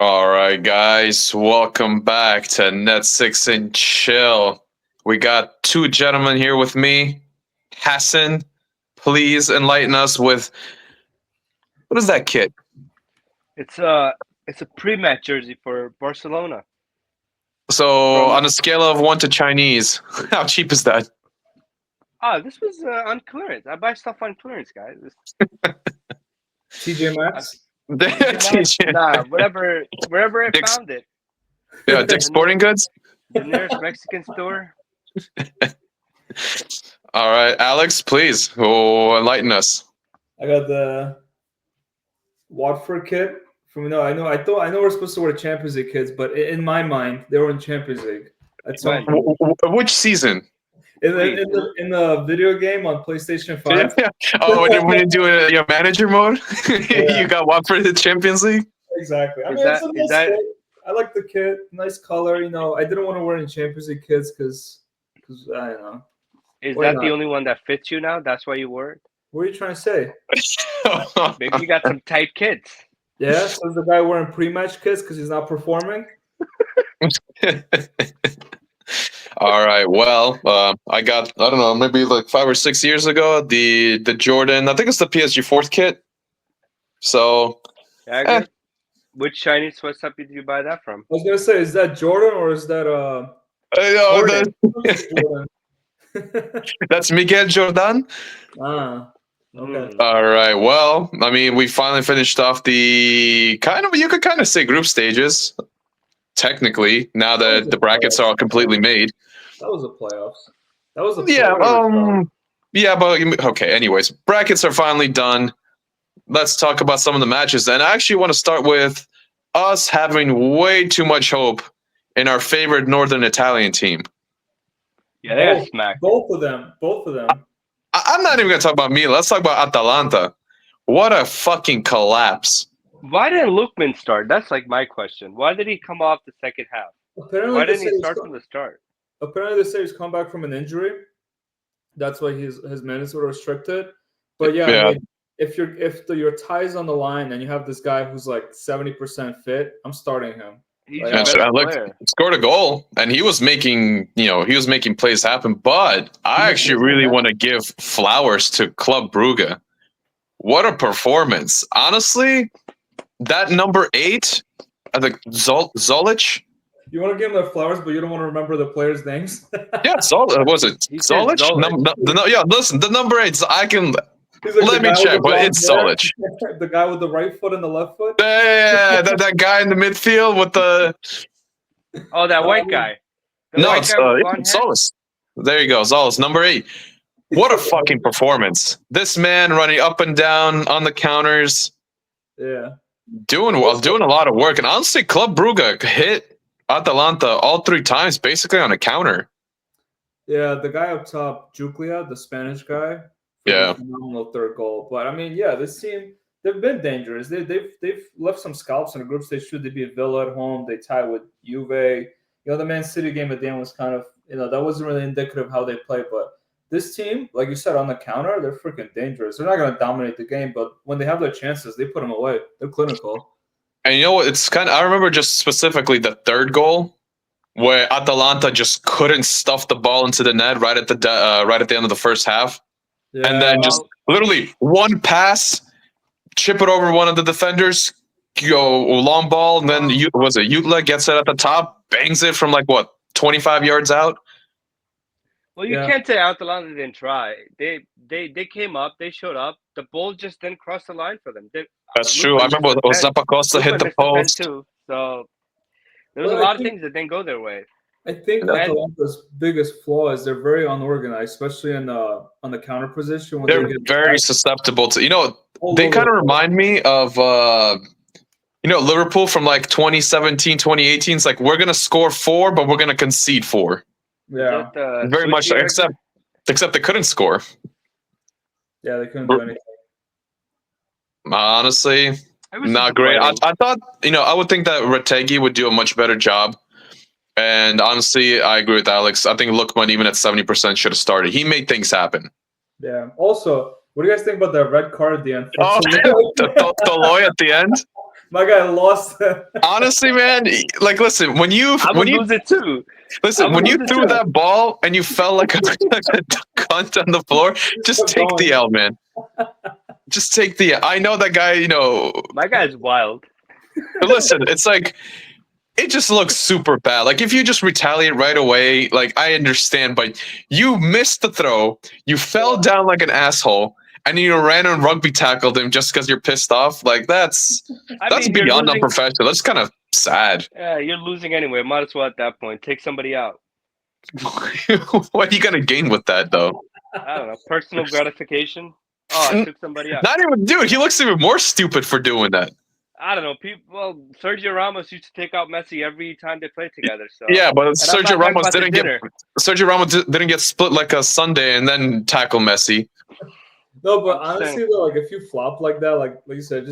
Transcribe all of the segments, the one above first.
All right, guys, welcome back to Net 6 and Chill. We got two gentlemen here with me. Hassan, please enlighten us with what is that kit? It's a pre-match jersey for Barcelona. So, From on a scale of 1 to Chinese, how cheap is that? this was on clearance. I buy stuff on clearance, guys. TJ I, Maxx. nah, wherever I Dick's, found it, yeah, Dick's the near, Sporting Goods? the nearest Mexican store. All right, Alex, please, enlighten us. I got the Watford kit from I know we're supposed to wear Champions League kits, but in my mind they were in Champions League at some When? point. Which season? In the video game on PlayStation Yeah. 5. Oh, when you do your manager mode, Yeah, you got one for the Champions League. exactly. I Is mean, it's that a is nice that kit. I like the kit, nice color. I didn't want to wear any Champions League kits because I don't know. is Why that the not? only one that fits you now? That's why you wore it. What are you trying to say? Maybe you got some tight kids. Yeah, so is the guy wearing pre-match kits because he's not performing? All right. Well, I don't know, maybe like 5 or 6 years ago, the Jordan. I think it's the PSG fourth kit. So, Yeah, I eh, agree. Which Chinese sweatshop did you buy that from? I was gonna say, is that Jordan or is that oh, Jordan. Jordan? that's Miguel Jordan. Ah, okay. Mm. All right. Well, I mean, we finally finished off the you could kind of say group stages. Technically, now That was that the the brackets are all completely playoffs. made. That was the playoffs. That was the Yeah. playoffs. Yeah. But okay. Anyways, brackets are finally done. Let's talk about some of the matches. And I actually want to start with us having way too much hope in our favorite Northern Italian team. Yeah, they got smacked. Both of them. Both of them. I'm not even going to talk about Milan. Let's talk about Atalanta. What a fucking collapse. Why didn't Lookman start? That's like my question. Why did he come off the second half? Apparently, Why they didn't say he he's start from the start? come back from an injury. That's why his minutes were restricted. But yeah, I Yeah. mean, if your tie's on the line and you have this guy who's like 70% fit, I'm starting him. He's Like, your And best so I player. scored a goal, and he was making plays happen. But I actually really want to give flowers to Club Brugge. What a performance! Honestly, that number 8, I think Zolich. You want to give him the flowers, but you don't want to remember the players' names. Yeah, Zolich. Was it He said Zolich? Zolich. Yeah, listen, the number 8. I can He's like let the me guy with check, the but blonde it's hair, Zolich. the guy with the right foot and the left foot. Yeah, that guy in the midfield with the Oh, that white guy. The no, white it's, guy with blonde it's hair. Zolich. There you go, Zolich, number 8. What a fucking performance! This man running up and down on the counters, Yeah. doing a lot of work. And honestly, Club Brugge hit Atalanta all 3 times, basically on a counter. Yeah, the guy up top, Juklia, the Spanish guy, for Yeah. the phenomenal third goal. But I mean, yeah, this team, they've been dangerous. They've left some scalps in the group stage. Should they beat Villa at home? They tie with Juve. The Man City game at the end was kind of, that wasn't really indicative of how they play. But this team, like you said, on the counter, they're freaking dangerous. They're not going to dominate the game, but when they have their chances, they put them away. They're clinical. And you know what? It's kind of, I remember just specifically the third goal where Atalanta just couldn't stuff the ball into the net right at the end of the first half. Yeah. And then just literally one pass, chip it over one of the defenders, go long ball, and then Jutla gets it at the top, bangs it from 25 yards out. Well, you can't say Atalanta didn't try. They came up. They showed up. The ball just didn't cross the line for them. That's true. I remember Zappacosta hit the post. Too. So there was a lot of things that didn't go their way. I think Atalanta's biggest flaw is they're very unorganized, especially on the counter position. When They're very susceptible to, they kind of remind me of, Liverpool from 2017, 2018. It's like, we're going to score 4, but we're going to concede 4. Yeah. Very much so, except they couldn't score. Yeah, they couldn't do anything. Honestly, not great. I thought, I would think that Retegui would do a much better job. And honestly, I agree with Alex. I think Lookman, even at 70%, should have started. He made things happen. Yeah. Also, what do you guys think about that red card at the end? Oh, the Toloi at the end? My guy lost. Honestly, man, like listen, when you lose it too. listen, when you threw that ball and you fell like a cunt on the floor, just take the L, man. Just take the L. I know that guy, My guy's wild. But listen, it's like it just looks super bad. Like if you just retaliate right away, like I understand, but you missed the throw, you fell down like an asshole, and you ran and rugby tackled him just because you're pissed off. Like that's beyond unprofessional. That's kind of sad. Yeah, you're losing anyway. Might as well at that point take somebody out. What are you gonna gain with that, though? I don't know. Personal gratification. Oh, I took somebody out. Not even, dude. He looks even more stupid for doing that. I don't know. Sergio Ramos used to take out Messi every time they played together. So yeah, but Sergio Ramos didn't get split like a Sunday and then tackle Messi. No, but honestly, though, like if you flop like that, like you said,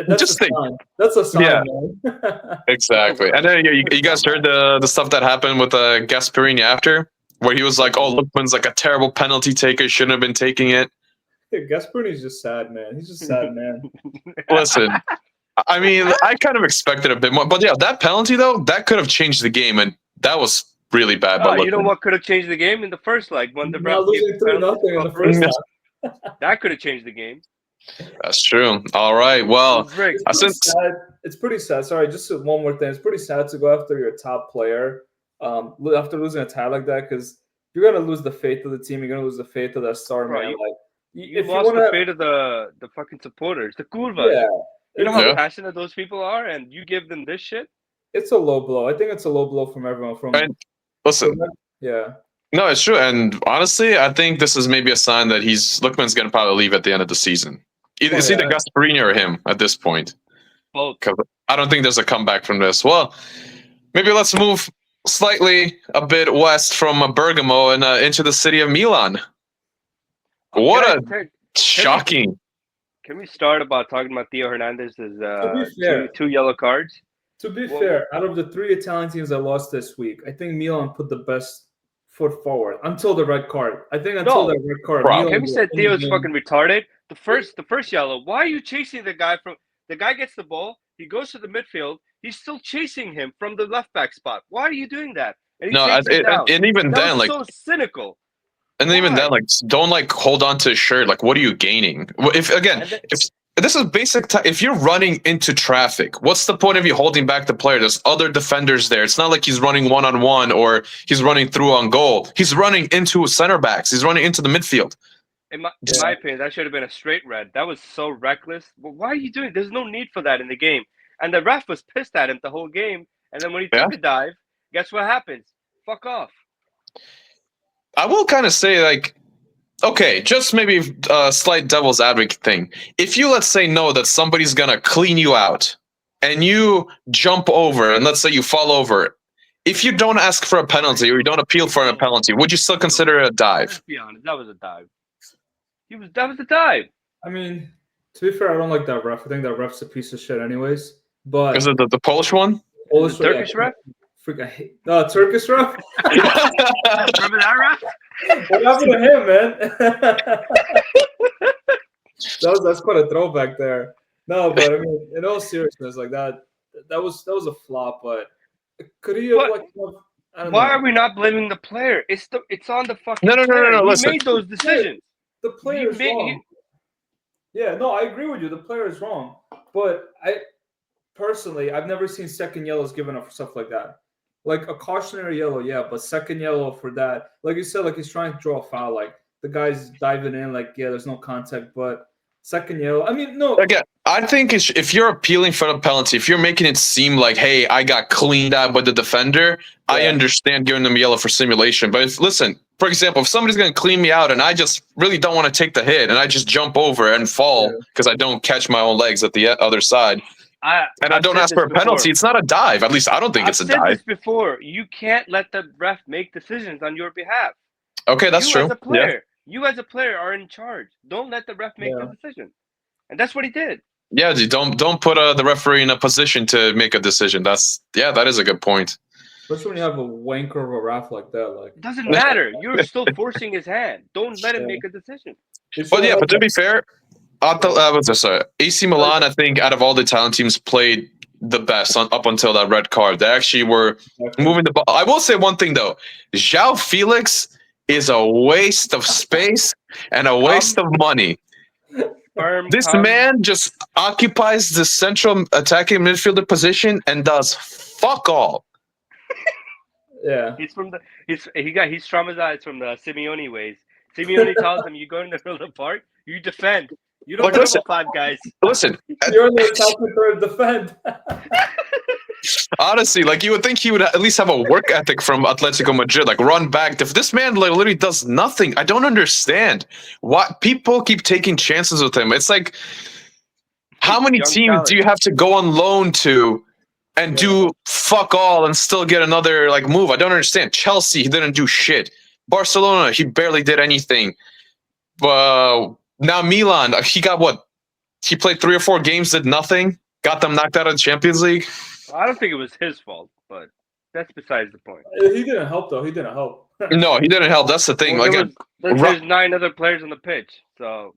that's a sign. That's a sign, man. Exactly. And then you guys heard the stuff that happened with Gasperini after, where he was like, "Oh, Lookman's like a terrible penalty taker. Shouldn't have been taking it." Gasperini's just sad, man. He's just sad, man. Listen, I mean, I kind of expected a bit more, but yeah, that penalty though, that could have changed the game, and that was really bad. Oh, you know what could have changed the game in the first leg when the ref losing 3-0 in the first half. That could have changed the game. That's true. All right. Well, it's pretty sad. Sorry, just one more thing. It's pretty sad to go after your top player after losing a tie like that, because you're gonna lose the faith of the team. You're gonna lose the faith of that star, man. You lost the fate of the fucking supporters, the curvas. Yeah. You know how passionate those people are, and you give them this shit? It's a low blow. I think it's a low blow from everyone. Yeah. No, it's true. And honestly, I think this is maybe a sign that Lookman's going to probably leave at the end of the season. It's either Gasperini or him at this point. Both. I don't think there's a comeback from this. Well, maybe let's move slightly a bit west from Bergamo and into the city of Milan. Shocking. Can we start about talking about Theo Hernandez's two yellow cards? To be fair, out of the 3 Italian teams that lost this week, I think Milan put the best foot forward until the red card. I think until the red card. Can we say Theo's fucking retarded? The first yellow. Why are you chasing the guy from? The guy gets the ball. He goes to the midfield. He's still chasing him from the left back spot. Why are you doing that? And even then, like so cynical. And then even then, like, don't like hold on to his shirt. Like, what are you gaining? If this is basic, if you're running into traffic, what's the point of you holding back the player? There's other defenders there. It's not like he's running 1-on-1 or he's running through on goal. He's running into center backs. He's running into the midfield. In my opinion, that should have been a straight red. That was so reckless. Well, why are you doing? There's no need for that in the game. And the ref was pissed at him the whole game. And then when he took a dive, guess what happens? Fuck off. I will kind of say, like, okay, just maybe a slight devil's advocate thing. If you, let's say, know that somebody's going to clean you out and you jump over and let's say you fall over, if you don't ask for a penalty or you don't appeal for a penalty, would you still consider it a dive? Let's be honest, that was a dive. That was a dive. I mean, to be fair, I don't like that ref. I think that ref's a piece of shit anyways. But is it the Polish one? The Turkish ref? Freaking hate Turkish ref. Remember that ref? What happened to him, man? that's quite a throwback there. No, but I mean, in all seriousness, like that was a flop. But could he have Why are we not blaming the player? It's on the fucking no. He made those decisions. The player is wrong. Yeah, no, I agree with you. The player is wrong. But personally, I've never seen second yellows given up for stuff like that. Like a cautionary yellow, yeah, but second yellow for that. Like you said, like he's trying to draw a foul. Like the guy's diving in, like, yeah, there's no contact, but second yellow. I mean, no. Again, I think if you're appealing for the penalty, if you're making it seem like, hey, I got cleaned out by the defender, I understand giving them yellow for simulation. But listen, for example, if somebody's going to clean me out and I just really don't want to take the hit and I just jump over and fall because I don't catch my own legs at the other side, I don't ask for a penalty, it's not a dive. At least I don't think it's a dive. I've said this before. You can't let the ref make decisions on your behalf. Okay, that's true. You as a player are in charge. Don't let the ref make the decision. And that's what he did. Yeah, don't put the referee in a position to make a decision. That is a good point. Especially when you have a wanker of a ref like that. Like, it doesn't matter. You're still forcing his hand. Don't let him make a decision. But to be fair, AC Milan, I think, out of all the Italian teams, played the best up until that red card. They actually were moving the ball. I will say one thing though: João Felix is a waste of space and a waste of money. This man just occupies the central attacking midfielder position and does fuck all. Yeah, he's traumatized from the Simeone ways. Simeone tells him, "You go in the middle of the park, you defend. You don't dribble 5 guys." Listen, you're in the attacking third defend. Honestly, like you would think he would at least have a work ethic from Atletico Madrid, like run back. If this man literally does nothing, I don't understand why people keep taking chances with him. It's like, how many teams do you have to go on loan to and do fuck all and still get another like move? I don't understand. Chelsea, he didn't do shit. Barcelona, he barely did anything. Now Milan, he got what? He played 3 or 4 games, did nothing, got them knocked out of the Champions League. I don't think it was his fault, but that's besides the point. He didn't help, though. He didn't help. No, he didn't help. That's the thing. Well, there's 9 other players on the pitch, so.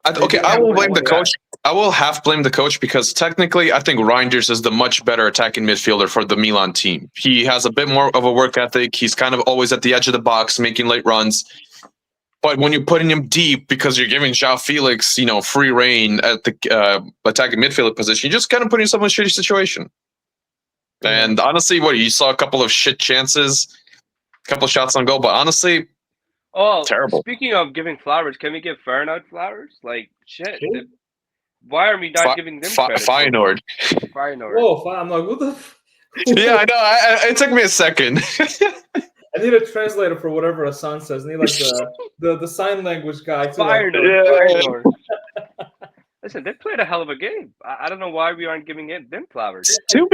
I will blame the coach. I will half blame the coach because technically, I think Reinders is the much better attacking midfielder for the Milan team. He has a bit more of a work ethic. He's kind of always at the edge of the box, making late runs. But when you're putting him deep because you're giving João Felix, free reign at the attacking midfielder position, you're just kind of putting yourself in a shitty situation. And honestly, you saw a couple of shit chances, a couple of shots on goal, but honestly, terrible. Speaking of giving flowers, can we give Feyenoord flowers? Like, shit. Why are we not giving them credit? Feyenoord. Oh, I'm like, what the? Yeah, I know. It took me a second. I need a translator for whatever Hassan says. I need like the sign language guy. Feyenoord. Listen, they played a hell of a game. I don't know why we aren't giving them flowers. To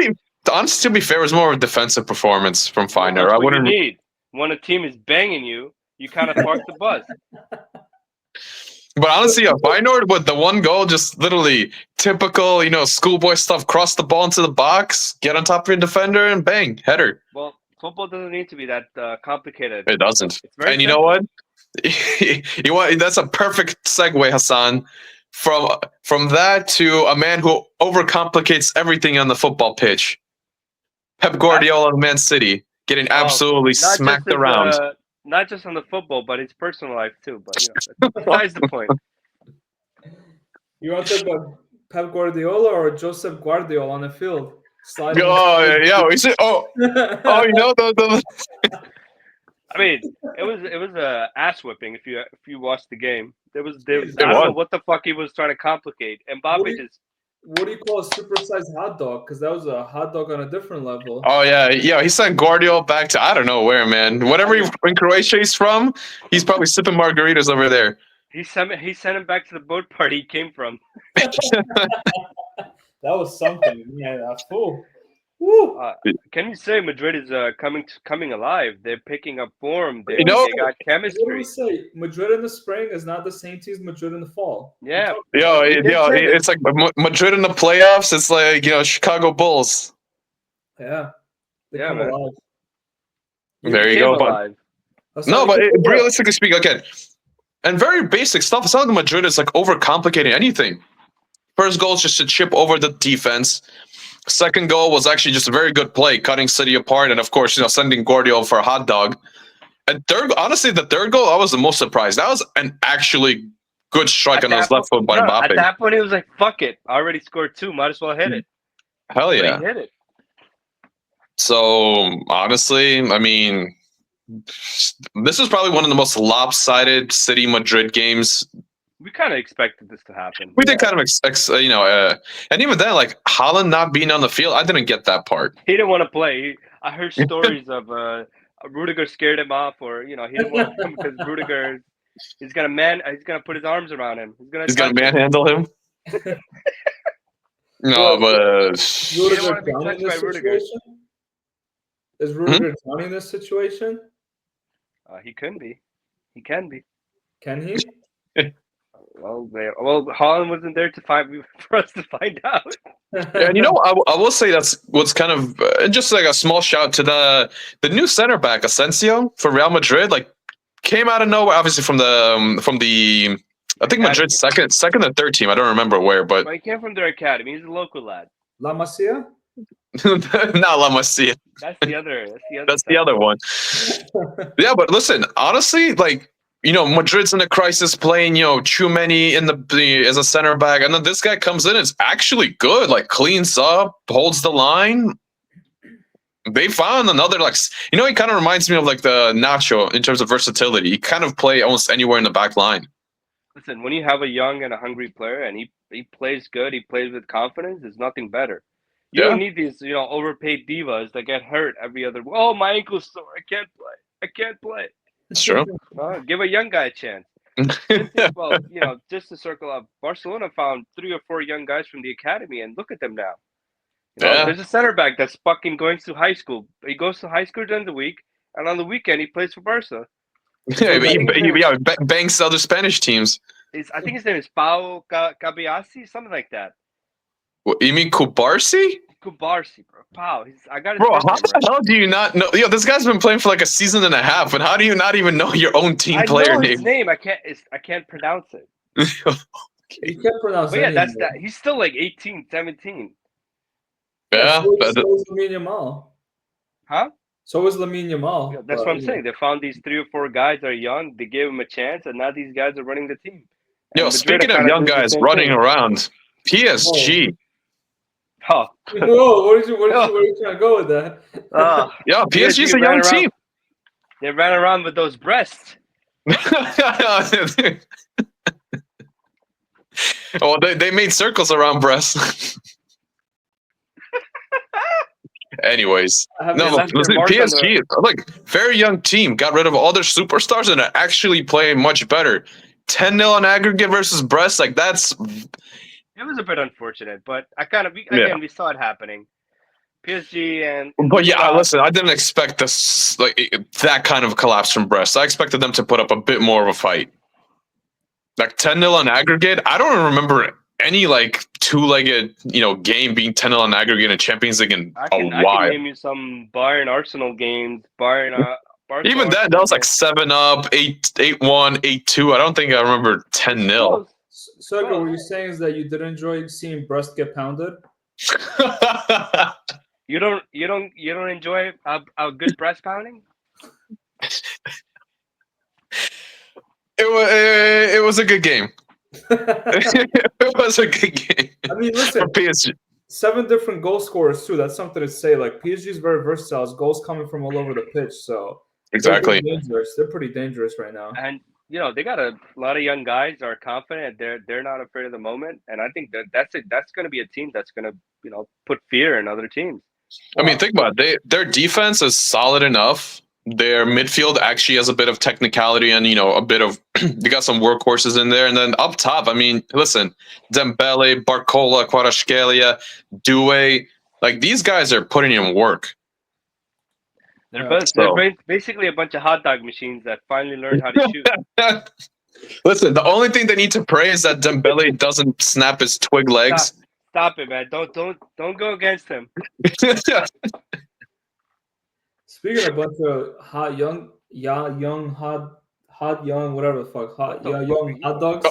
be fair, it was more of a defensive performance from Feyenoord. That's what you need. When a team is banging you, you kind of park the bus. But honestly, Feyenoord with the one goal, just literally typical, schoolboy stuff. Cross the ball into the box, get on top of your defender, and bang, header. Well, football doesn't need to be that complicated. It doesn't. And you know what? That's a perfect segue, Hassan. From that to a man who overcomplicates everything on the football pitch. Pep Gvardiol of Man City getting absolutely smacked around. Not just on the football, but his personal life too. But besides the point. You want to talk about Pep Guardiola or Joseph Gvardiol on the field? I mean, it was a ass whipping if you watched the game. I don't know what the fuck he was trying to complicate. Mbappe just. What do you call a supersized hot dog? Because that was a hot dog on a different level. Oh yeah, he sent Gvardiol back to I don't know where, man. Whatever in Croatia he's from, he's probably sipping margaritas over there. He sent him back to the boat party he came from. That was something, man. Fool. Can you say Madrid is coming alive? They're picking up form. They got chemistry. What do we say? Madrid in the spring is not the same team as Madrid in the fall. Yeah. It's like Madrid in the playoffs. It's like Chicago Bulls. Yeah. Man. Alive. There you go. But realistically speaking, again, and very basic stuff. It's not like Madrid is like overcomplicating anything. First goal is just to chip over the defense. Second goal was actually just a very good play, cutting City apart, and of course, sending Gvardiol for a hot dog. And the third goal, I was the most surprised. That was an actually good strike on his left foot by Mbappe. At that point, he was like, "Fuck it, I already scored 2. Might as well hit it." Hell yeah, he hit it. So honestly, I mean, this is probably one of the most lopsided City Madrid games. We kind of expected this to happen. We did kind of, and even then, like Haaland not being on the field, I didn't get that part. He didn't want to play. I heard stories of Rudiger scared him off, or he didn't want to come because Rudiger, he's gonna put his arms around him. He's gonna manhandle him. No, but Rudiger down in this situation? Is Rudiger down in this situation? He can be. He can be. Can he? Well, Haaland wasn't there for us to find out. And I will say that's what's kind of just like a small shout to the new center back Asensio for Real Madrid. Like came out of nowhere, obviously from the I think Madrid's second and third team. I don't remember where, but he came from their academy. He's a local lad. La Masia? not La Masia. That's the other. That's the other one. Yeah, but listen, honestly, like, Madrid's in a crisis playing, Tchouameni in the as a center back, and then this guy comes in, it's actually good, like cleans up, holds the line. They found another, like, he kind of reminds me of like the Nacho in terms of versatility. He kind of play almost anywhere in the back line. Listen, when you have a young and a hungry player and he plays good, he plays with confidence, there's nothing better. You don't need these, overpaid divas that get hurt every other. Oh, my ankle's sore. I can't play. It's true. Give a young guy a chance. Well, just to circle up, Barcelona found 3 or 4 young guys from the academy, and look at them now. There's a center back that's fucking going to high school. He goes to high school during the week, and on the weekend he plays for Barca. Yeah, banks other Spanish teams. I think his name is Pau Cabiasi, something like that. What, you mean Kubarsi? Kubarsi, bro. Pau. I got it. Bro, how the hell do you not know? This guy's been playing for like a season and a half, and how do you not even know your own team player name? His name. I can't pronounce it. You can't pronounce it. But yeah, that's that. He's still like 18, 17. Yeah. So is Lamine Yamal. Huh? So is Lamine Yamal. Yeah, that's what I'm saying. They found these 3 or 4 guys that are young. They gave them a chance, and now these guys are running the team. Speaking of young guys running around, PSG. Oh. Whoa, where are you trying to go with that? Yeah, PSG's a young team. They ran around with those breasts. Oh, they made circles around breasts. Anyways, listen, PSG, like, very young team, got rid of all their superstars and are actually playing much better. 10-0 on aggregate versus Brest, like, that's... It was a bit unfortunate, but we saw it happening. PSG and... But yeah, listen, I didn't expect this, like, that kind of collapse from Brest. I expected them to put up a bit more of a fight. Like, 10-0 on aggregate, I don't remember any, like, two-legged, game being 10-0 on aggregate in Champions League in a while. I can name you some Bayern Arsenal games. Bayern... Even that was like 7-up, 8-1, 8-2. I don't think I remember 10-0. So what you're saying is that you did enjoy seeing Brest get pounded? You don't enjoy a good breast pounding? It was a good game. It was a good game. I mean, listen, for PSG. 7 different goal scorers too. That's something to say. Like, PSG is very versatile. It's goals coming from all over the pitch. So exactly, they're pretty dangerous right now. And they got a lot of young guys that are confident. They're not afraid of the moment. And I think that's it. That's going to be a team that's going to put fear in other teams. I mean, think about it. Their defense is solid enough. Their midfield actually has a bit of technicality and, a bit of, they got some workhorses in there. And then up top, I mean, listen, Dembele, Barcola, Kvaratskhelia, Doué, like, these guys are putting in work. They're basically a bunch of hot dog machines that finally learned how to shoot. Listen, the only thing they need to pray is that Dembele doesn't snap his twig legs. Stop it, man. Don't go against him. Speaking of a bunch of hot young, whatever the fuck, young hot dogs.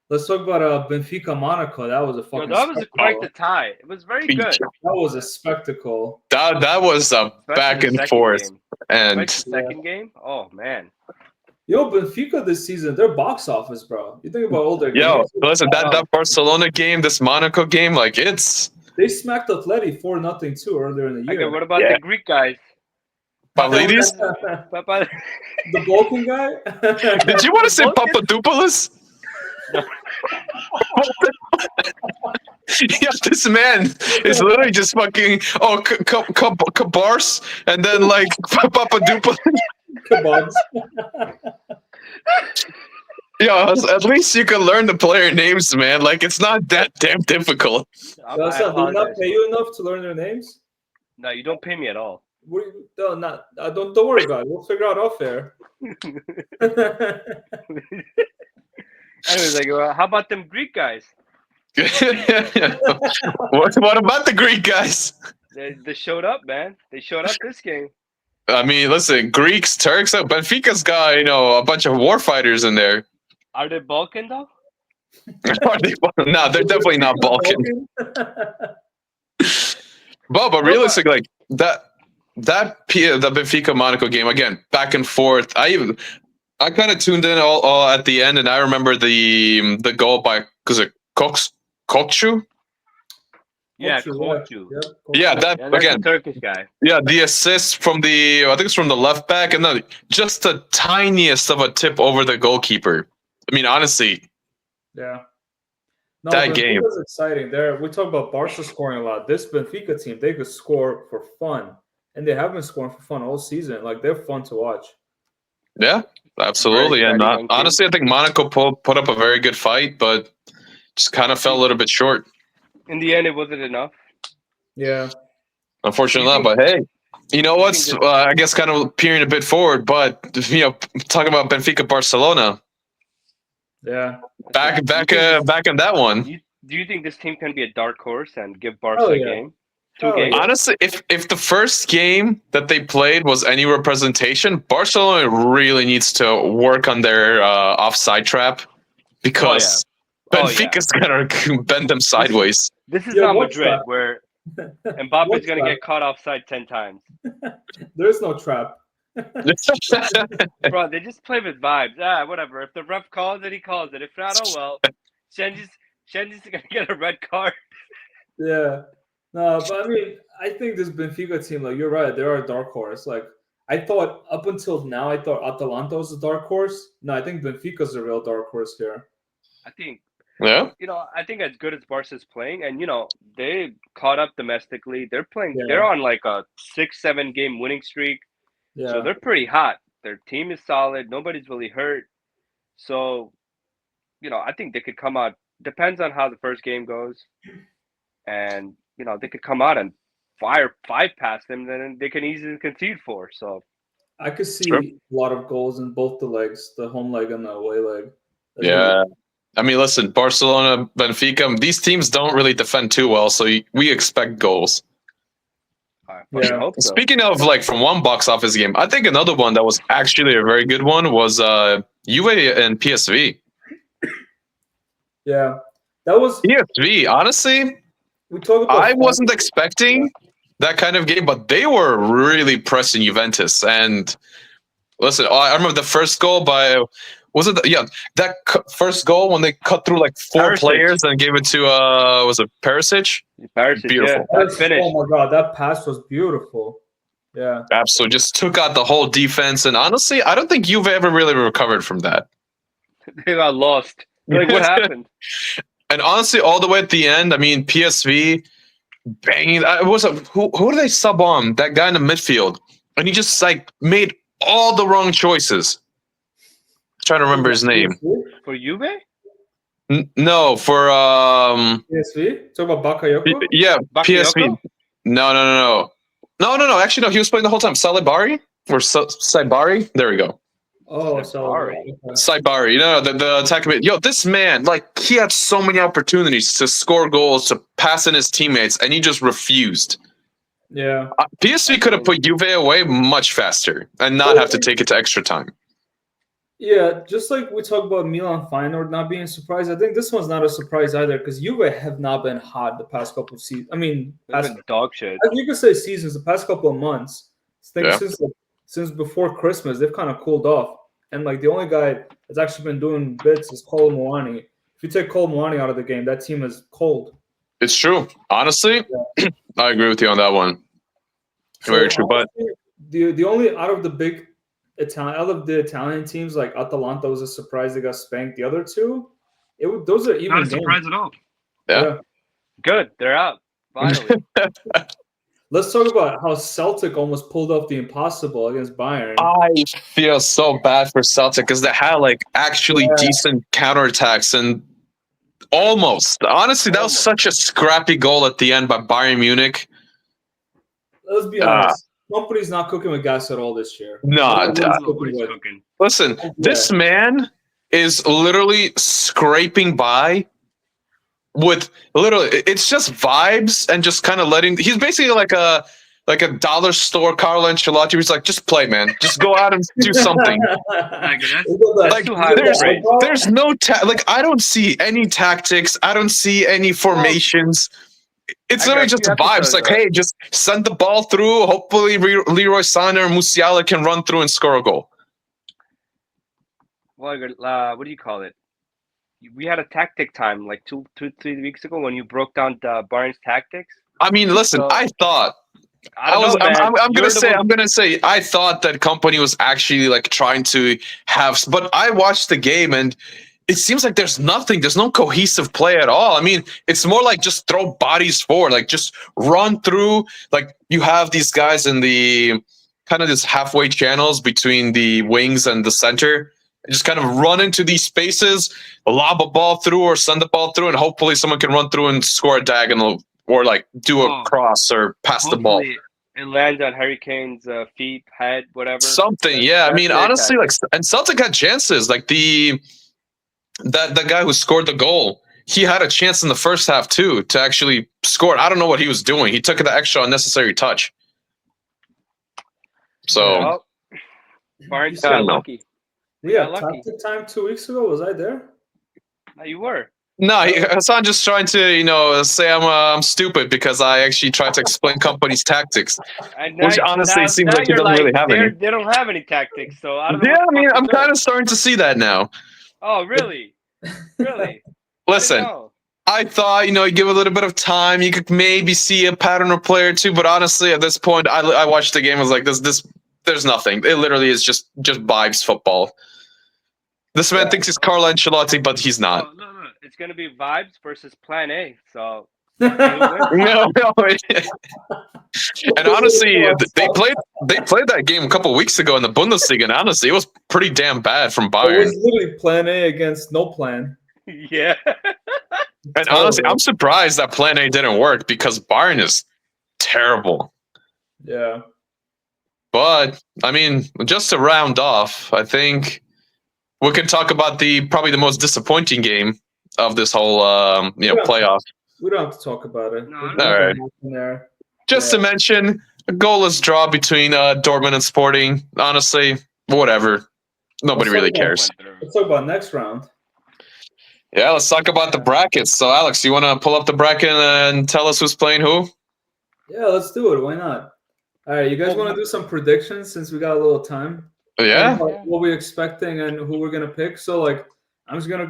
Let's talk about Benfica Monaco. That was a fucking. That was quite the tie. It was very good. That was a spectacle. That was a back and forth. And second game, oh man. Yo, Benfica this season, their box office, bro. You think about all their games. Listen, that Barcelona game, this Monaco game, like, they smacked Atleti 4-0 too earlier in the year. Okay, what about the Greek guys? Pavlidis? The Balkan guy? Did you want to say Papadopoulos? Yeah, this man is literally just fucking Kabars and then like Papadopoulos. Kebabs. Yeah, at least you can learn the player names, man. Like, it's not that damn difficult. Do we not pay you enough to learn their names? No, you don't pay me at all. Don't worry about it. We'll figure out off air. Anyways, like, how about them Greek guys? What about the Greek guys? They showed up, man. They showed up this game. I mean, listen, Greeks, Turks. Benfica's got a bunch of war fighters in there. Are they Balkan though? No, they're definitely not Balkan. But realistically, like the Benfica Monaco game again, back and forth. I kind of tuned in all at the end, and I remember the goal by Kokchu. Yeah, Culture, Kochu. yeah. Yeah, that Yeah, that's again. a Turkish guy. Yeah, the assist from I think it's from the left back, and then just the tiniest of a tip over the goalkeeper. I mean, honestly, Yeah. No, that game. Benfica's exciting. We talk about Barca scoring a lot. This Benfica team, they could score for fun, and they have been scoring for fun all season. Like they're fun to watch. Yeah, absolutely. And exciting young team. honestly, I think Monaco put up a very good fight, but just kind of fell a little bit short. In the end, it wasn't enough. Yeah. Unfortunately, You not. But hey, you know what's? think I guess kind of peering a bit forward, but talking about Benfica Barcelona, Yeah. back in that one. Do you think this team can be a dark horse and give Barca Oh, a yeah. game? Oh, 2 games? yeah. Honestly, if the first game that they played was any representation, Barcelona really needs to work on their offside trap because Benfica's gonna bend them sideways. This is Yeah, not what's Madrid that? where Mbappe's What's going to that? get caught offside 10 times. There's no trap. Bro, they just play with vibes. Whatever. If the ref calls it, he calls it. If not, oh well. Shenji's going to get a red card. Yeah. No, but I mean, I think this Benfica team, like you're right, they are a dark horse. Like I thought up until now, I thought Atalanta was a dark horse. No, I think Benfica's a real dark horse here. I think, Yeah. I think as good as Barca's playing, and, they caught up domestically. They're playing, Yeah. they're on like a 6-7 game winning streak. Yeah. So they're pretty hot. Their team is solid. Nobody's really hurt. So, I think they could come out. Depends on how the first game goes. And, they could come out and fire 5 past them. Then they can easily concede 4. So I could see Sure. a lot of goals in both the legs, the home leg and the away leg. Yeah. I mean, listen, Barcelona, Benfica, these teams don't really defend too well, so we expect goals. I fucking Yeah. hope so. Speaking of from one box office game, I think another one that was actually a very good one was Juve and PSV. Yeah. That was PSV, honestly, we talk about I wasn't expecting that kind of game, but they were really pressing Juventus. And listen, I remember the first goal by that first goal when they cut through like 4 Perisic. players and gave it to was it Perisic? Perisic, Beautiful. yeah, that finish. Oh my god, that pass was beautiful. Yeah. Absolutely, just took out the whole defense. And honestly, I don't think Juve ever really recovered from that. They got lost. Like, what happened? And honestly, all the way at the end, I mean, PSV banging. Who did they sub on? That guy in the midfield, and he just like made all the wrong choices. Trying to remember his name. For Juve? No, for PSV? Talk about Bakayoko? yeah, Bakayoko? PSV. No. Actually, no. He was playing the whole time. Salibari or Saibari? There we go. Oh, Sorry. Saibari. The attacker. Yo, this man, like, he had so many opportunities to score goals, to pass in his teammates, and he just refused. Yeah. PSV could have put Juve away much faster and not have to take it to extra time. Yeah, just like we talked about Milan Feyenoord not being a surprise, I think this one's not a surprise either because Juve have not been hot the past couple of seasons. I mean, That's dog shit. you could say seasons, the past couple of months. I think Yeah. since before Christmas, they've kind of cooled off. And like the only guy that's actually been doing bits is Kolo Muani. If you take Kolo Muani out of the game, that team is cold. It's true. Honestly, I agree with you on that one. Very true. But the only out of the Italian teams, like Atalanta was a surprise they got spanked. The other two, those are even Not a games. surprise at all. Yeah. Good. They're out. Finally. Let's talk about how Celtic almost pulled off the impossible against Bayern. I feel so bad for Celtic because they had like actually decent counterattacks and almost. Honestly, that was such a scrappy goal at the end by Bayern Munich. Let's be honest. Company's not cooking with gas at all this year. No, Cooking. listen, this man is literally scraping by with literally, it's just vibes and just kind of he's basically like like a dollar store Carlo Ancelotti. He's like, just play, man. Just go out and do something. That's too high of a praise. There's no I don't see any tactics. I don't see any formations. It's I literally got just a few vibes. episodes, Like, right? hey, just send the ball through. Hopefully, Leroy Sané or Musiala can run through and score a goal. Well, what do you call it? We had a tactic time like 3 weeks ago when you broke down Barnes' tactics. I mean, listen, So, I thought I don't know, man. I'm You're the one- gonna say I thought that company was actually like trying to have, but I watched the game and it seems like there's nothing. There's no cohesive play at all. I mean, it's more like just throw bodies forward, like just run through. Like you have these guys in the kind of this halfway channels between the wings and the center. Just kind of run into these spaces, lob a ball through or send the ball through, and hopefully someone can run through and score a diagonal or like do a cross or pass the ball. Hopefully it lands on Harry Kane's feet, head, whatever. Something, yeah. I mean, their honestly, tactic. like, and Celtic had chances. Like that guy who scored the goal, he had a chance in the first half too to actually score. I don't know what he was doing. He took the extra unnecessary touch. So Well, Barnes I got don't know. lucky. Yeah, got lucky. tactic time 2 weeks ago. Was I there? No, you were. No, Hassan just trying to, say I'm stupid because I actually tried to explain company's tactics, And which honestly seems like he you're doesn't really have any. they don't have any tactics, so I don't know. Yeah, what I the mean, fuck I'm to do. kind of starting to see that now. Oh, really? Really? Listen, No. I thought, you give a little bit of time, you could maybe see a pattern or play or two, but honestly, at this point, I watched the game, I was like, there's nothing. It literally is just vibes football. This man thinks he's Carlo Ancelotti, but he's not. No. It's gonna be vibes versus Plan A. So No. And honestly, they played that game a couple weeks ago in the Bundesliga, and honestly, it was pretty damn bad from It Bayern. was literally plan A against no plan. yeah. And honestly, I'm surprised that Plan A didn't work because Bayern is terrible. Yeah. But I mean, just to round off, I think we can talk about probably the most disappointing game of this whole playoff. We don't have to talk about it. No, There's all nothing right. happening there. Just to mention, a goalless draw between Dortmund and Sporting. Honestly, whatever. Nobody really cares. Let's talk about next round. Yeah, let's talk about the brackets. So, Alex, you want to pull up the bracket and tell us who's playing who? Yeah, let's do it. Why not? All right, you guys want to do some predictions since we got a little time? Yeah. What we're expecting and who we're gonna pick. So, like, I'm gonna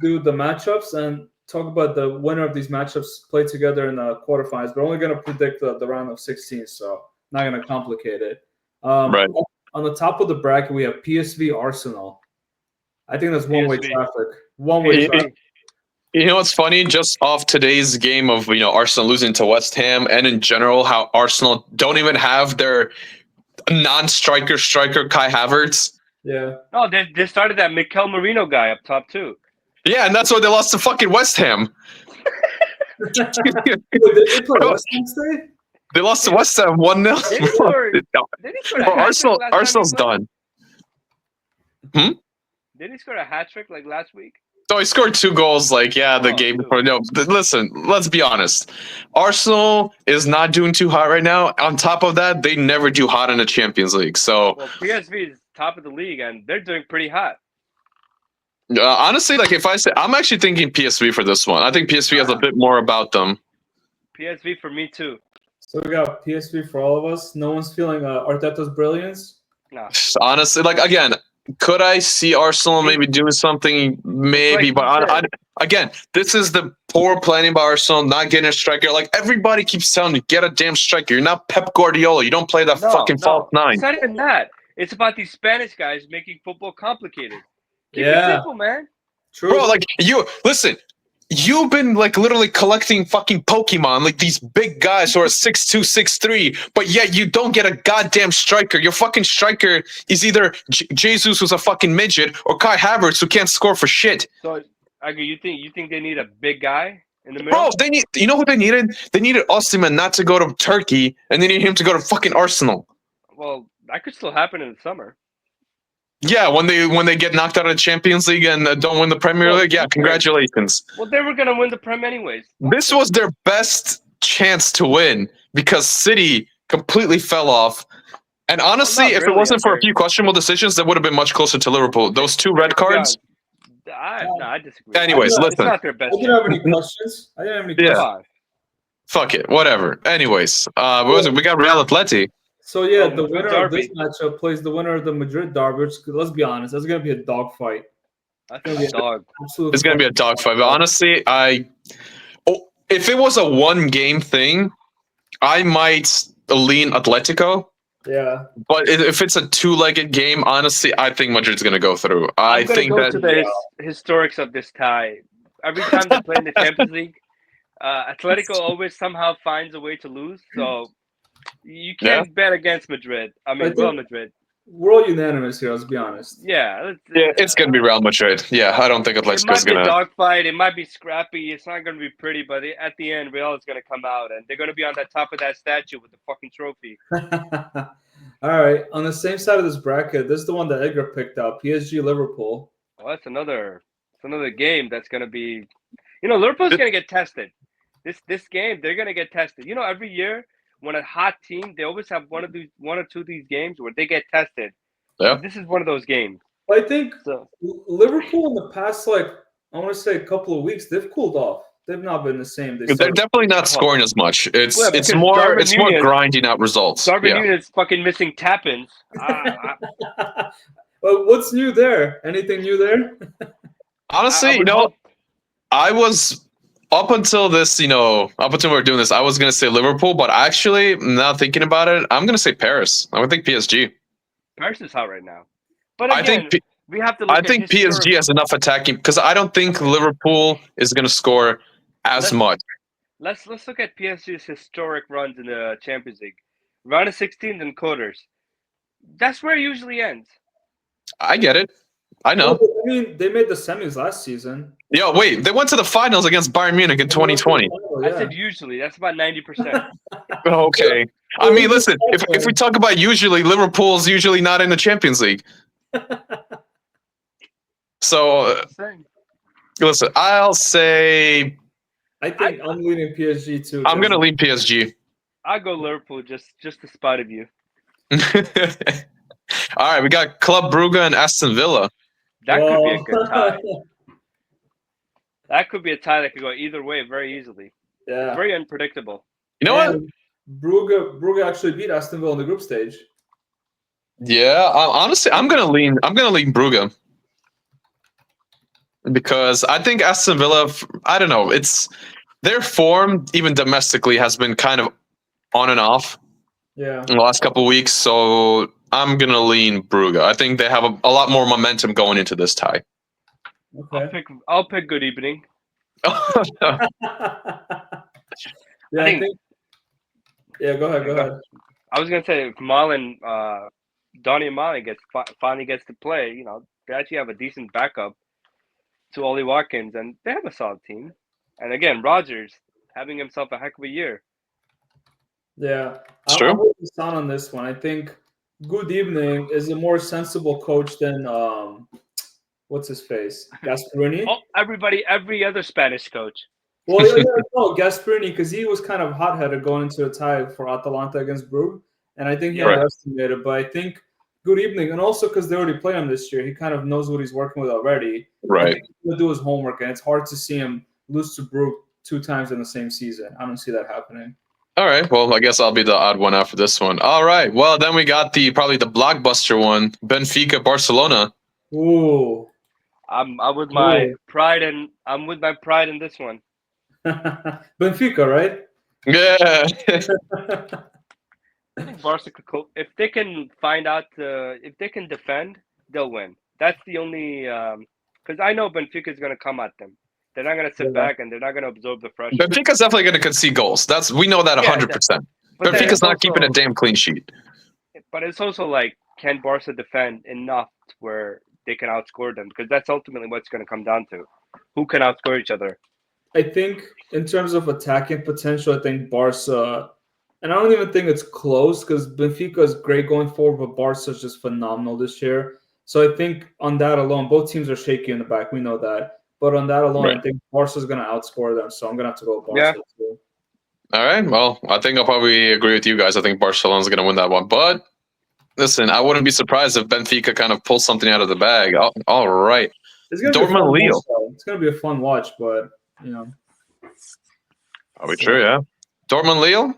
do the matchups and talk about the winner of these matchups played together in the quarterfinals. We're only gonna predict the round of 16, so not gonna complicate it. Right. On the top of the bracket, we have PSV Arsenal. I think that's one-way PSV. traffic. One-way traffic. You know what's funny? Just off today's game of Arsenal losing to West Ham, and in general, how Arsenal don't even have their non-striker Kai Havertz. Yeah. Oh, they started that Mikel Merino guy up top too. Yeah, and that's why they lost to fucking West Ham. Wait, did they play West Ham today? They lost to West Ham 1-0. Did he score a Arsenal, hat-trick last Arsenal's time he done. Did he score a hat trick like last week? So he scored 2 goals, the game before. No, listen, let's be honest. Arsenal is not doing too hot right now. On top of that, they never do hot in the Champions League. So Well, PSV is top of the league, and they're doing pretty hot. honestly, if I say, I'm actually thinking PSV for this one. I think PSV has a bit more about them. PSV for me too. So we got PSV for all of us. No one's feeling Arteta's brilliance. Nah. Honestly, again, could I see Arsenal maybe doing something? Maybe, but again, this is the poor planning by Arsenal, not getting a striker. Like everybody keeps telling you, get a damn striker. You're not Pep Guardiola. You don't play that fucking false nine. It's not even that. It's about these Spanish guys making football complicated. Keep it simple, man. True. Bro, listen. You've been literally collecting fucking Pokemon, these big guys who are 6'2", 6'3", but yet you don't get a goddamn striker. Your fucking striker is either Jesus, who's a fucking midget, or Kai Havertz, who can't score for shit. So, you think they need a big guy in the middle? Bro, you know what they needed? They needed Osimhen not to go to Turkey, and they needed him to go to fucking Arsenal. Well, that could still happen in the summer. Yeah, when they get knocked out of the Champions League and don't win the Premier League, yeah, congratulations. Well, they were gonna win the Prem anyways. This was their best chance to win because City completely fell off. And honestly, not if it really, wasn't for a okay. few questionable decisions, that would have been much closer to Liverpool. Those 2 red To be cards. honest, I disagree. Anyways, I- It's listen. not their I best didn't have chance. any questions. I didn't have any Yeah. questions. Come on. Fuck it, whatever. Anyways, what was it? We got Real Atleti. So yeah, Oh, the Madrid winner of this derby. matchup plays the winner of the Madrid derby. Which, let's be honest, that's gonna be a dogfight. That's Gonna be a dog. Absolute. It's gonna be a dogfight. But honestly, if it was a 1-game thing, I might lean Atletico. Yeah. But if it's a 2-legged game, honestly, I think Madrid's gonna go through. I I'm gonna think go that to the historics of this tie. Every time they play in the Champions League, Atletico always somehow finds a way to lose. So you can't bet against Madrid. I mean, Real Madrid. We're all unanimous here. Let's be honest. Yeah, it's gonna be Real Madrid. Yeah, I don't think it Atletico's might be a gonna. dogfight. It might be scrappy. It's not gonna be pretty, but at the end, Real is gonna come out, and they're gonna be on the top of that statue with the fucking trophy. All right. On the same side of this bracket, this is the one that Edgar picked out. PSG Liverpool. Well, that's another game that's gonna be. Liverpool's gonna get tested. This game, they're gonna get tested. Every year when a hot team, they always have one or two of these games where they get tested. Yeah. This is one of those games. I think So Liverpool in the past, I want to say a couple of weeks, they've cooled off. They've not been the same. They're definitely not scoring as much. It's Yeah, it's because more Darwin it's more Núñez- grinding out results. Darwin Yeah. Núñez fucking missing tap-ins. Well, what's new there? Anything new there? Honestly, I was up until this, up until we were doing this, I was gonna say Liverpool, but actually, now thinking about it, I'm gonna say Paris. I would think PSG. Paris is hot right now. But again, I think we have to look I think at PSG has enough attacking because I don't think Liverpool is gonna score as much. Let's look at PSG's historic runs in the Champions League. Round of 16 and quarters. That's where it usually ends. I get it. I know. Well, I mean, they made the semis last season. Yo, wait, they went to the finals against Bayern Munich in 2020. I said usually. That's about 90%. Okay. I mean, listen, if we talk about usually, Liverpool's usually not in the Champions League. So, listen, I'll say I think I'm leaning PSG too. I'm going to lean PSG. I'll go Liverpool just to spite of you. All right, we got Club Brugge and Aston Villa. That could be a good tie. That could be a tie that could go either way very easily. Yeah. Very unpredictable. You know what? Brugge actually beat Aston Villa in the group stage. Yeah, honestly, I'm gonna lean Brugge because I think Aston Villa. I don't know. It's their form, even domestically, has been kind of on and off. Yeah. In the last couple of weeks, so I'm gonna lean Brugge. I think they have a lot more momentum going into this tie. Okay. I'll pick Good Evening. Yeah, I think. Yeah, go ahead. I was gonna say if Marlon, Donny and Marlon finally gets to play. They actually have a decent backup to Ollie Watkins, and they have a solid team. And again, Rodgers having himself a heck of a year. Yeah, it's true. I'm with Hassan on this one. I think Good Evening is a more sensible coach than what's his face, Gasperini. Oh, every other Spanish coach. Well, no, Gasperini, because he was kind of hot-headed going into a tie for Atalanta against Brugge, and I think he underestimated. But I think Good Evening, and also because they already played him this year, he kind of knows what he's working with already. Right. I think he'll do his homework, and it's hard to see him lose to Brugge 2 times in the same season. I don't see that happening. All right. Well, I guess I'll be the odd one out for this one. All right. Well, then we got probably the blockbuster one, Benfica Barcelona. Ooh. I'm with my pride in this one. Benfica, right? Yeah. I think Barca could, if they can if they can defend, they'll win. That's the only because I know Benfica is going to come at them. They're not going to sit back and they're not going to absorb the pressure. Benfica's definitely going to concede goals. We know that 100%. Benfica's not keeping a damn clean sheet. But it's also like, can Barca defend enough where they can outscore them? Because that's ultimately what's going to come down to. Who can outscore each other? I think in terms of attacking potential, I think Barca, and I don't even think it's close because Benfica is great going forward, but Barca is just phenomenal this year. So I think on that alone, both teams are shaky in the back. We know that. But on that alone, I think Barca is going to outscore them. So I'm going to have to go Barca too. All right. Well, I think I'll probably agree with you guys. I think Barcelona's going to win that one. But listen, I wouldn't be surprised if Benfica kind of pulls something out of the bag. All right. It's gonna be a Dortmund fun Lille. watch, though. It's gonna be a fun watch, but Are we so- true? Yeah. Dortmund Lille.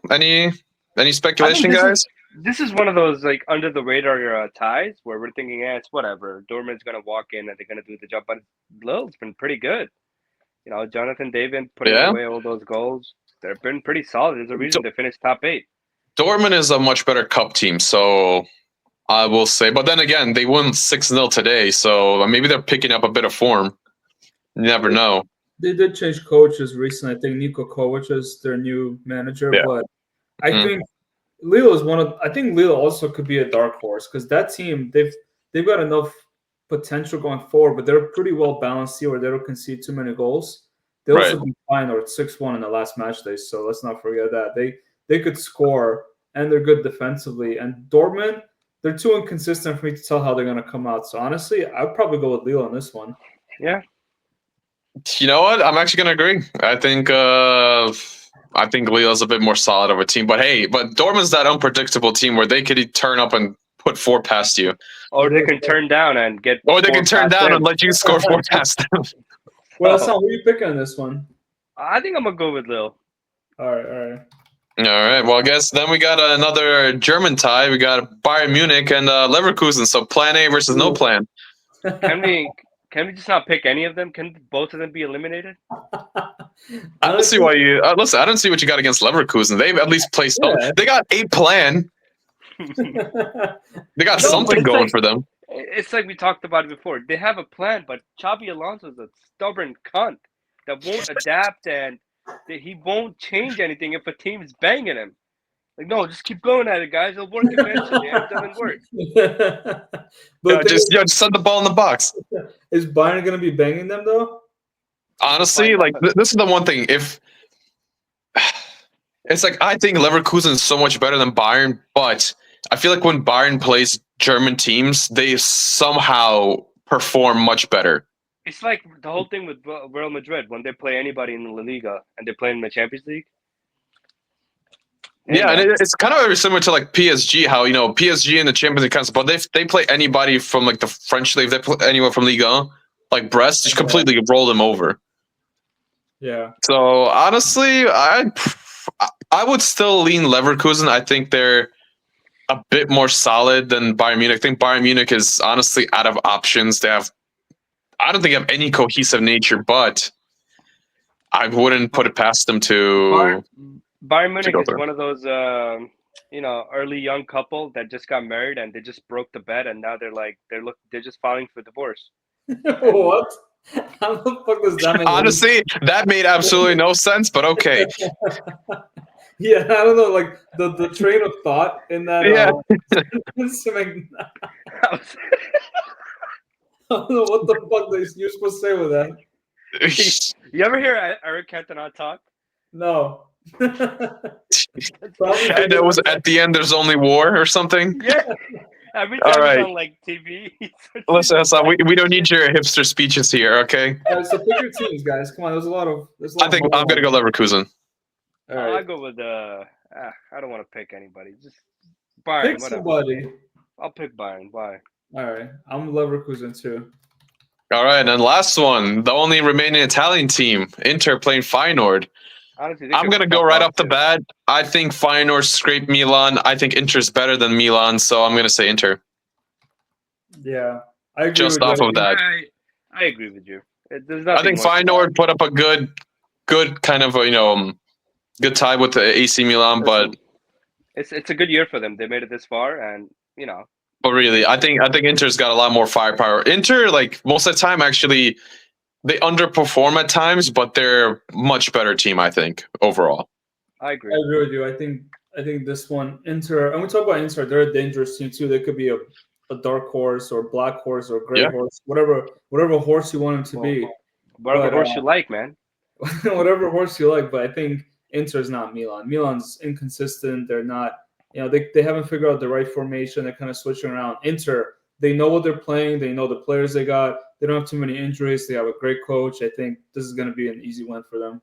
Any speculation, guys? This is one of those like under the radar ties where we're thinking, yeah, it's whatever. Dortmund's gonna walk in and they're gonna do the job, but Lille's been pretty good. Jonathan David putting Yeah. away all those goals. They've been pretty solid. There's a reason they finished top 8. Dortmund is a much better cup team, so I will say. But then again, they won 6-0 today, so maybe they're picking up a bit of form. You never know. They did change coaches recently. I think Niko Kovac is their new manager, Yeah. but I Mhm. think Lille is one of. I think Lille also could be a dark horse because that team they've got enough potential going forward, but they're pretty well balanced here where they don't concede too many goals. They also Right. beat Feyenoord 6-1 in the last match day, so let's not forget that they could score and they're good defensively. And Dortmund, they're too inconsistent for me to tell how they're going to come out. So honestly, I'd probably go with Lille on this one. Yeah. You know what? I'm actually gonna agree. I think Lille's a bit more solid of a team, but Dortmund's that unpredictable team where they could turn up and put 4 past you, Or they can turn down and get. or they 4 can turn past down them. and let you score 4 past them. Well, So, Hassan, who are you picking on this one? I think I'm gonna go with Lille. All right. All right. Well, I guess then we got another German tie. We got Bayern Munich and Leverkusen. So plan A versus no plan. Can we just not pick any of them? Can both of them be eliminated? I don't see why you listen. I don't see what you got against Leverkusen. They've at least played some. Yeah. They got a plan. They got something it's going like- for them. It's like we talked about it before. They have a plan, but Xabi Alonso's a stubborn cunt that won't adapt and he won't change anything if a team's banging him. Like, no, just keep going at it, guys. It'll work eventually. And it doesn't work. But Just set the ball in the box. is Bayern going to be banging them though? Honestly, like this is the one thing. If it's like I think Leverkusen is so much better than Bayern, but I feel like when Bayern plays German teams, they somehow perform much better. It's like the whole thing with Real Madrid when they play anybody in the La Liga and they play in the Champions League. Yeah, and it's kind of very similar to like PSG, how PSG in the Champions League comes, but they play anybody from like the French league, they play anyone from Ligue 1, like Brest, just completely roll them over. Yeah. So honestly, I would still lean Leverkusen. I think they're a bit more solid than Bayern Munich. I think Bayern Munich is honestly out of options. I don't think they have any cohesive nature, but I wouldn't put it past them to. Bayern Munich go is there. one of those, early young couple that just got married and they just broke the bed and now they're just filing for divorce. What? How the fuck does that make Honestly, that made absolutely no sense, but okay. Yeah, I don't know, like the train of thought in that. Yeah. Sentence, I don't know what the fuck you're supposed to say with that. You ever hear Eric Cantona talk? No. And it was at the end. There's only war or something. Yeah. Every All time right. he's on like TV. Listen, Hassan, we don't need your hipster speeches here, okay? So pick your teams, guys. Come on, there's a lot of. I think I'm gonna go Leverkusen. All I right. go with I don't want to pick anybody. Just Bayern. Pick Whatever. somebody. I'll pick Bayern. Why? All right, I'm Leverkusen too. All right, and last one, the only remaining Italian team, Inter playing Feyenoord. Honestly, I'm gonna go right off the bat. I think Feyenoord scraped Milan. I think Inter's better than Milan, so I'm gonna say Inter. Yeah, I agree. Just with off you. of that. I agree with you. There's I think Feyenoord put up a good kind of good tie with the AC Milan, but it's a good year for them. They made it this far, and But really, I think Inter's got a lot more firepower. Inter, like most of the time, actually, they underperform at times, but they're much better team. I think overall. I agree. I agree with you. I think this one, Inter, and we talk about Inter, they're a dangerous team too. They could be a dark horse or black horse or gray horse, whatever horse you want them to be. Whatever horse you like, man. Whatever horse you like, but I think Inter's not Milan. Milan's inconsistent. They're not, they haven't figured out the right formation. They're kind of switching around. Inter, they know what they're playing. They know the players they got. They don't have too many injuries. They have a great coach. I think this is going to be an easy win for them.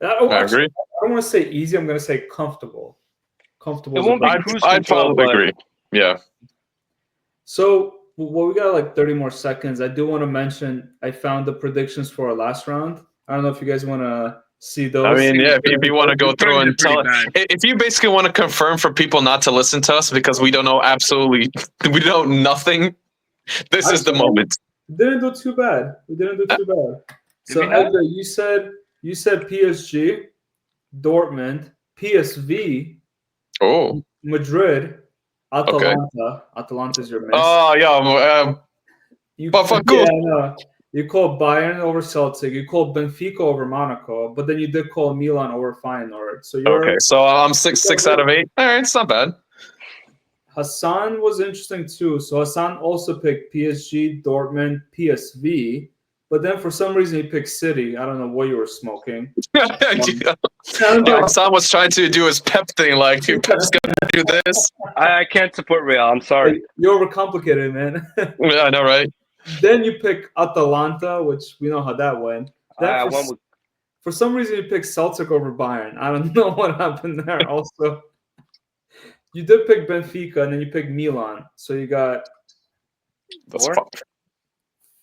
I agree. I don't want to say easy. I'm going to say comfortable. Comfortable. It is a won't be better- cruise I'd control, probably but agree. Yeah. So, well, we got like 30 more seconds. I do want to mention I found the predictions for our last round. I don't know if you guys want to see those. I mean, yeah, if you want to go These through games and are pretty tell, bad. if you basically want to confirm for people not to listen to us because we don't know absolutely, we don't know nothing, this is the Actually, moment. we didn't do too bad. We didn't do too bad. So, we not? Edgar, you said PSG, Dortmund, PSV, Oh, Madrid, okay. Atalanta. Atalanta's your miss. Oh, yeah. You, but fuck, yeah, cool. I know. You called Bayern over Celtic. You called Benfica over Monaco, but then you did call Milan over Feyenoord. So you're Okay, so I'm six out of 8. All right, it's not bad. Hassan was interesting too. So Hassan also picked PSG, Dortmund, PSV, but then for some reason he picked City. I don't know what you were smoking. Sam was trying to do his Pep thing, like Pep's gonna do this. I can't support Real. I'm sorry. You overcomplicated, man. Yeah, I know, right? Then you pick Atalanta, which we know how that went. Then for some reason you picked Celtic over Bayern. I don't know what happened there. Also, you did pick Benfica, and then you picked Milan. So you got That's Four?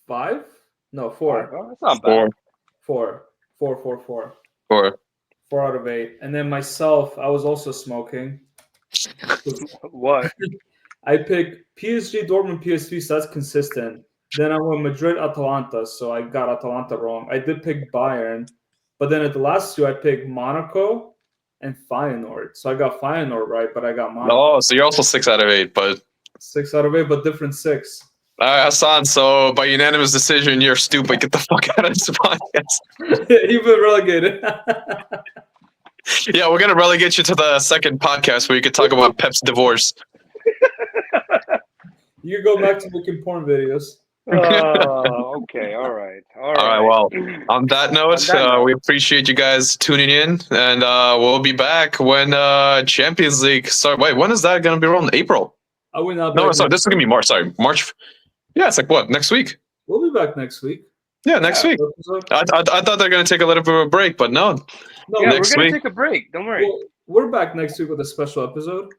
5? No, 4. Oh, that's not bad. 4. 4. 4. 4 out of 8. And then myself, I was also smoking. What? I picked PSG, Dortmund, PSV, so that's consistent. Then I went Madrid, Atalanta, so I got Atalanta wrong. I did pick Bayern, but then at the last two, I picked Monaco and Feyenoord. So I got Feyenoord right, but I got Monaco. Oh, so you're also 6 out of 8, but 6 out of 8, but different 6. Hassan, so by unanimous decision, you're stupid. Get the fuck out of this podcast. You've been relegated. Yeah, we're gonna relegate you to the second podcast where you could talk about Pep's divorce. You can go back to making porn videos. Oh, okay. All right. All right. Well, on that note, we appreciate you guys tuning in, and we'll be back when Champions League start. Wait, when is that gonna be rolling? April? I will not. No, sorry. This is gonna be March. Sorry, March. Yeah, it's like what, next week? We'll be back next week. Yeah, next week. I thought they're gonna take a little bit of a break, but no. Yeah, we're gonna take a break. Don't worry. We're back next week with a special episode.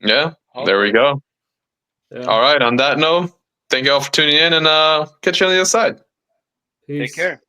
Yeah, there we go. Yeah. All right. On that note, thank you all for tuning in, and catch you on the other side. Peace. Take care.